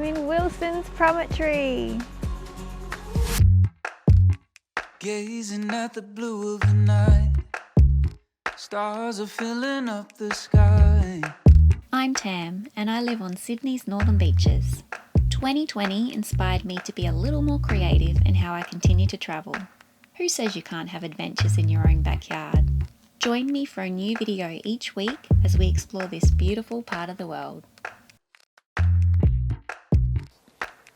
I'm in Wilsons Promontory. Gazing at the blue of the night, stars are filling up the sky. I'm Tam and I live on Sydney's northern beaches. 2020 inspired me to be a little more creative in how I continue to travel. Who says you can't have adventures in your own backyard? Join me for a new video each week as we explore this beautiful part of the world.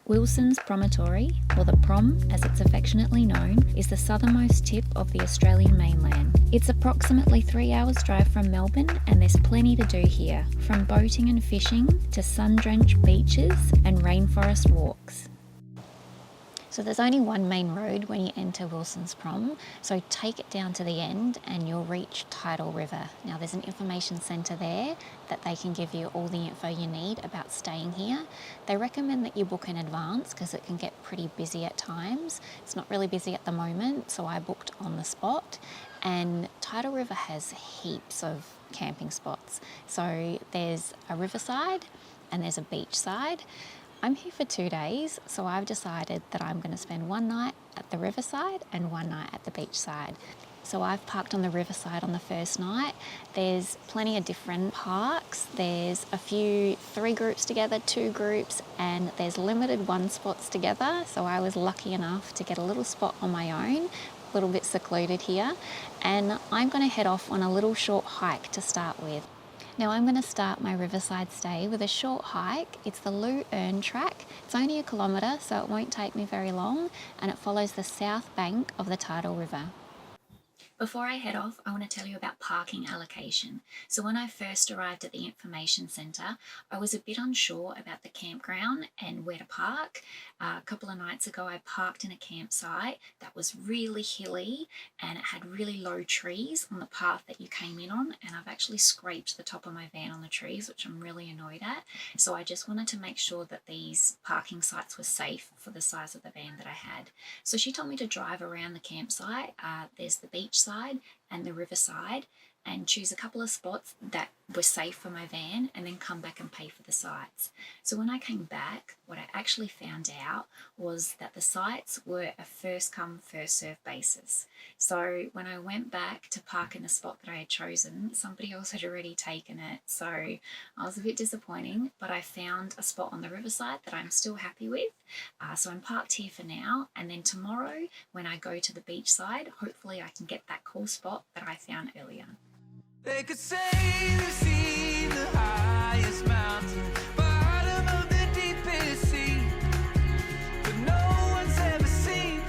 Wilsons Promontory, or the Prom as it's affectionately known, is the southernmost tip of the Australian mainland. It's approximately 3 hours drive from Melbourne and there's plenty to do here, from boating and fishing to sun-drenched beaches and rainforest walks. So there's only one main road when you enter Wilsons Prom, so take it down to the end and you'll reach Tidal River. Now there's an information centre there that they can give you all the info you need about staying here. They recommend that you book in advance because it can get pretty busy at times. It's not really busy at the moment, so I booked on the spot. And Tidal River has heaps of camping spots. So there's a riverside and there's a beach side. I'm here for 2 days, so I've decided that I'm going to spend one night at the riverside and one night at the beach side. So I've parked on the riverside on the first night. There's plenty of different parks. There's a few 3 groups together, 2 groups, and there's limited 1 spots together. So I was lucky enough to get a little spot on my own, a little bit secluded here. And I'm going to head off on a little short hike to start with. Now I'm going to start my riverside stay with a short hike. It's the Loo Errn Track. It's only 1 kilometre, so it won't take me very long, and it follows the south bank of the Tidal River. Before I head off, I want to tell you about parking allocation. So when I first arrived at the information centre, I was a bit unsure about the campground and where to park. A couple of nights ago, I parked in a campsite that was really hilly and it had really low trees on the path that you came in on, and I've actually scraped the top of my van on the trees, which I'm really annoyed at. So I just wanted to make sure that these parking sites were safe for the size of the van that I had. So she told me to drive around the campsite. There's the beach side and the riverside, and choose a couple of spots that were safe for my van and then come back and pay for the sites. So when I came back, what I actually found out was that the sites were a first come first served basis. So when I went back to park in the spot that I had chosen, somebody else had already taken it. So I was a bit disappointing, but I found a spot on the riverside that I'm still happy with. So I'm parked here for now, and then tomorrow when I go to the beach side, hopefully I can get that cool spot that I found earlier. They could say they've seen the highest mountain, bottom of the deepest sea, but no one's ever seen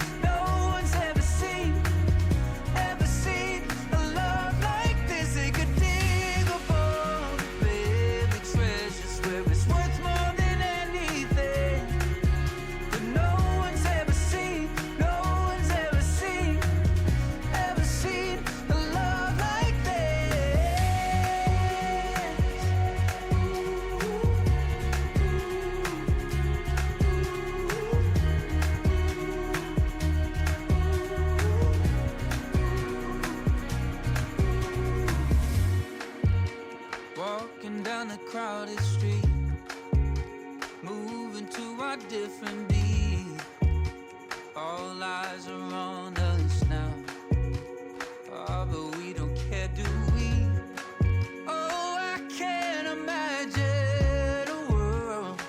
a love like this. They could dig up all the buried treasures where it's worth more than anything, but no one's ever seen a love like this. Walking down the crowded street, moving to our different beat. All eyes are on us now. Oh, but we don't care, do we? Oh, I can't imagine a world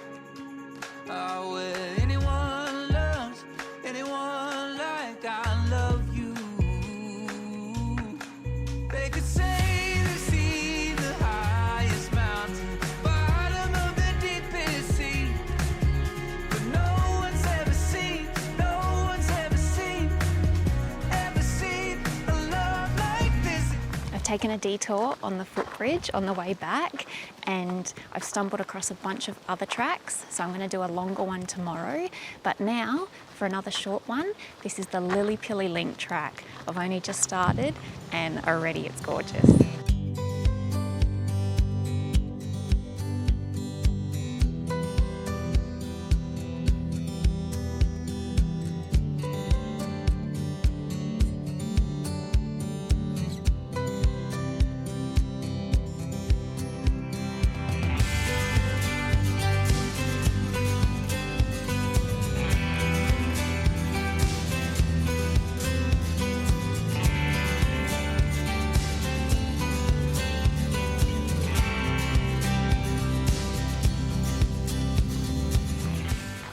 where anyone loves anyone like I love you. They could say they've seen the highest mountain, bottom of the deepest sea, but no one's ever seen a love like this. I've taken a detour on the footbridge on the way back, and I've stumbled across a bunch of other tracks, so I'm going to do a longer one tomorrow. But now for another short one, this is the Lilly Link track. I've only just started and already it's gorgeous.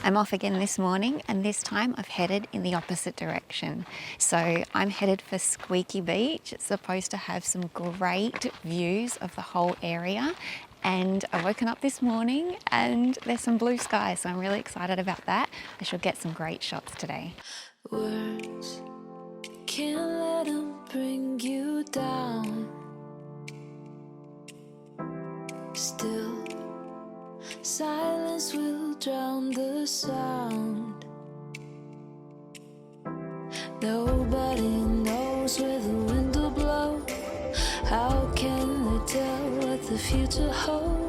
I'm off again this morning, and this time I've headed in the opposite direction. So I'm headed for Squeaky Beach. It's supposed to have some great views of the whole area. And I've woken up this morning and there's some blue sky, so I'm really excited about that. I should get some great shots today. Words can't let them bring you down. Still, silence will drown the sound. Nobody knows where the wind will blow. How can they tell what the future holds?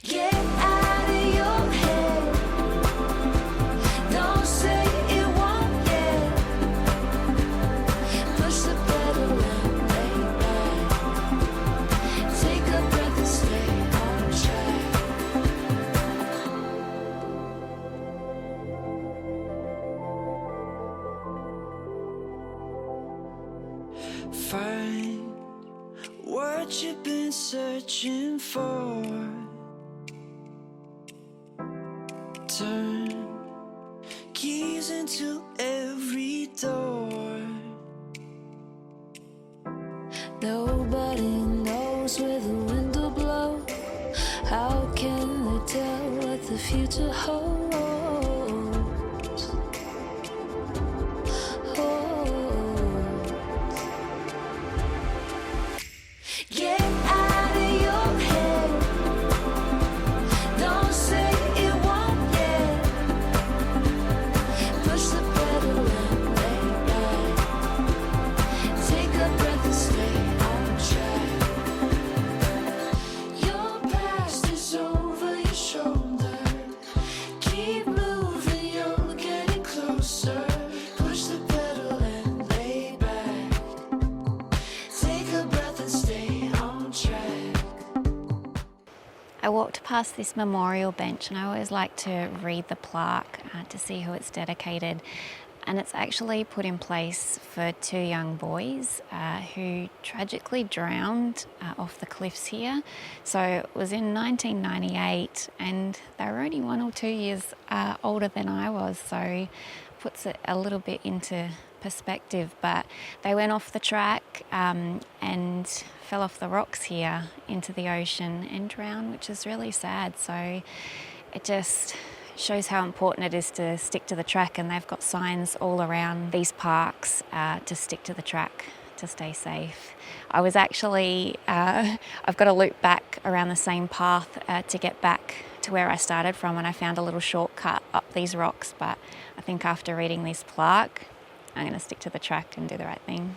Get out of your head. Don't say it won't yet. Push the pedal and lay back. Take a breath and stay on track. Find what you've been searching for. Turn keys into every door. Nobody knows where the wind will blow. How can they tell what the future holds? Get out of your head. Don't say it won't yet. Push the pedal and lay back. Take a breath and stay on track. Your past is over your shoulder. Keep moving, you're getting closer. Push the pedal and lay back. Take a breath and stay on track. I walked past this memorial bench, and I always like to read the plaque to see who it's dedicated. And it's actually put in place for two young boys who tragically drowned off the cliffs here. So it was in 1998, and they were only 1 or 2 years older than I was, so puts it a little bit into perspective. But they went off the track and fell off the rocks here into the ocean and drowned, which is really sad. So it just shows how important it is to stick to the track, and they've got signs all around these parks to stick to the track to stay safe. I was actually, I've got to loop back around the same path to get back to where I started from, and I found a little shortcut up these rocks, but I think after reading this plaque, I'm going to stick to the track and do the right thing.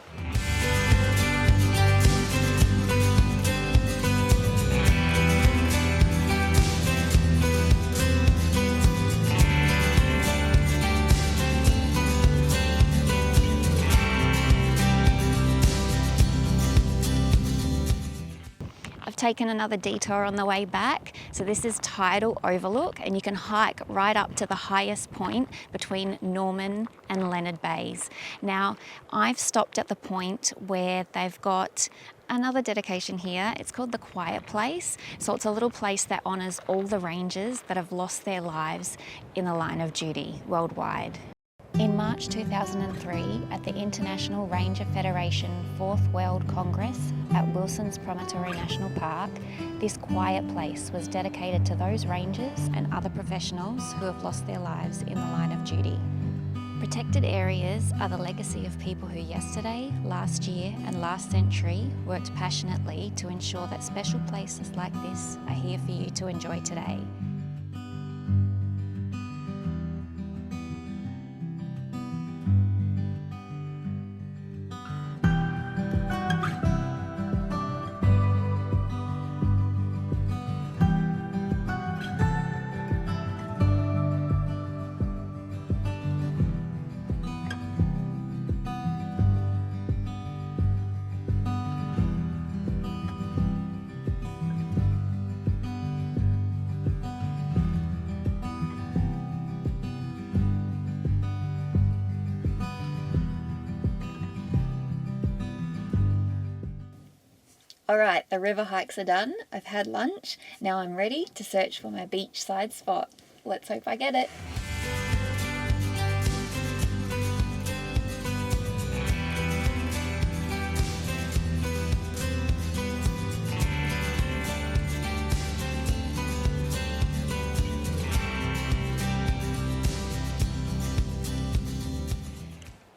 I've taken another detour on the way back. So this is Tidal Overlook, and you can hike right up to the highest point between Norman and Leonard Bays. Now, I've stopped at the point where they've got another dedication here. It's called the Quiet Place. So it's a little place that honours all the rangers that have lost their lives in the line of duty worldwide. In March 2003, at the International Ranger Federation 4th World Congress at Wilsons Promontory National Park, this quiet place was dedicated to those rangers and other professionals who have lost their lives in the line of duty. Protected areas are the legacy of people who yesterday, last year and last century worked passionately to ensure that special places like this are here for you to enjoy today. Alright, the river hikes are done. I've had lunch. Now I'm ready to search for my beachside spot. Let's hope I get it.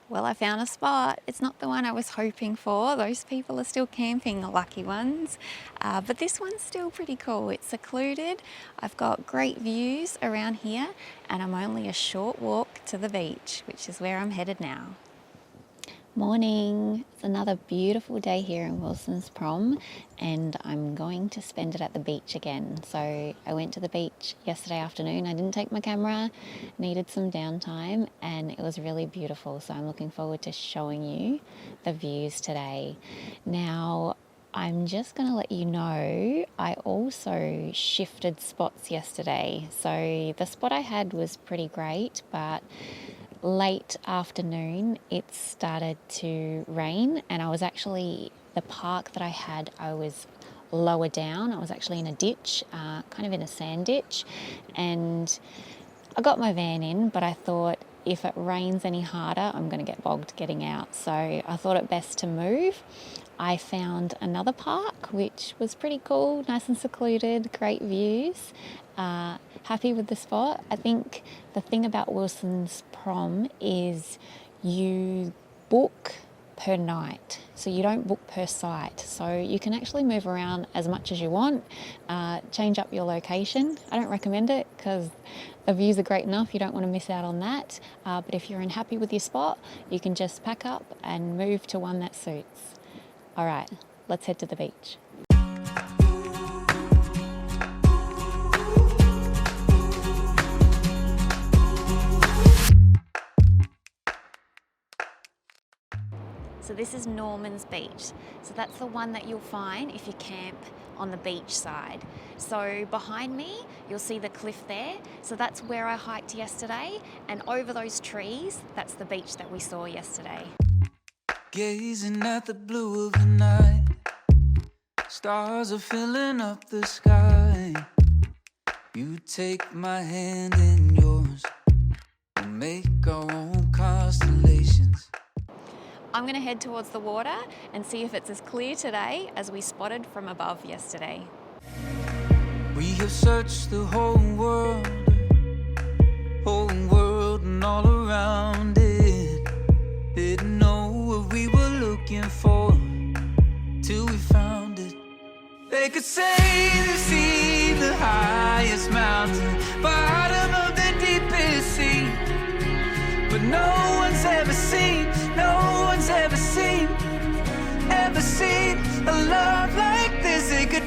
Well, I found a spot. It's not the one I was hoping for. Those people are still camping, the lucky ones. But this one's still pretty cool. It's secluded. I've got great views around here, and I'm only a short walk to the beach, which is where I'm headed now. Morning. It's another beautiful day here in Wilsons Prom, and I'm going to spend it at the beach again. So I went to the beach yesterday afternoon. I didn't take my camera, needed some downtime, and it was really beautiful. So I'm looking forward to showing you the views today. Now, I'm just going to let you know, I also shifted spots yesterday. So the spot I had was pretty great, but late afternoon it started to rain, and I was actually, the park that I had, I was lower down. I was actually in a ditch, kind of in a sand ditch, and I got my van in, but I thought if it rains any harder, I'm going to get bogged getting out. So I thought it best to move. I found another park, which was pretty cool, nice and secluded, great views. Happy with the spot. I think the thing about Wilsons Prom is you book per night, so you don't book per site. So you can actually move around as much as you want, change up your location. I don't recommend it because the views are great enough, you don't want to miss out on that. But if you're unhappy with your spot, you can just pack up and move to one that suits. All right, let's head to the beach. So this is Norman's Beach. So that's the one that you'll find if you camp on the beach side. So behind me, you'll see the cliff there. So that's where I hiked yesterday. And over those trees, that's the beach that we saw yesterday. Gazing at the blue of the night, stars are filling up the sky. You take my hand in yours, we'll make our own constellations. I'm going to head towards the water and see if it's as clear today as we spotted from above yesterday. We have searched the whole world and all around it. Didn't know what we were looking for till we found it. They could say they've seen the highest mountain, bottom of the deepest sea, but no one's ever seen a love like this. It could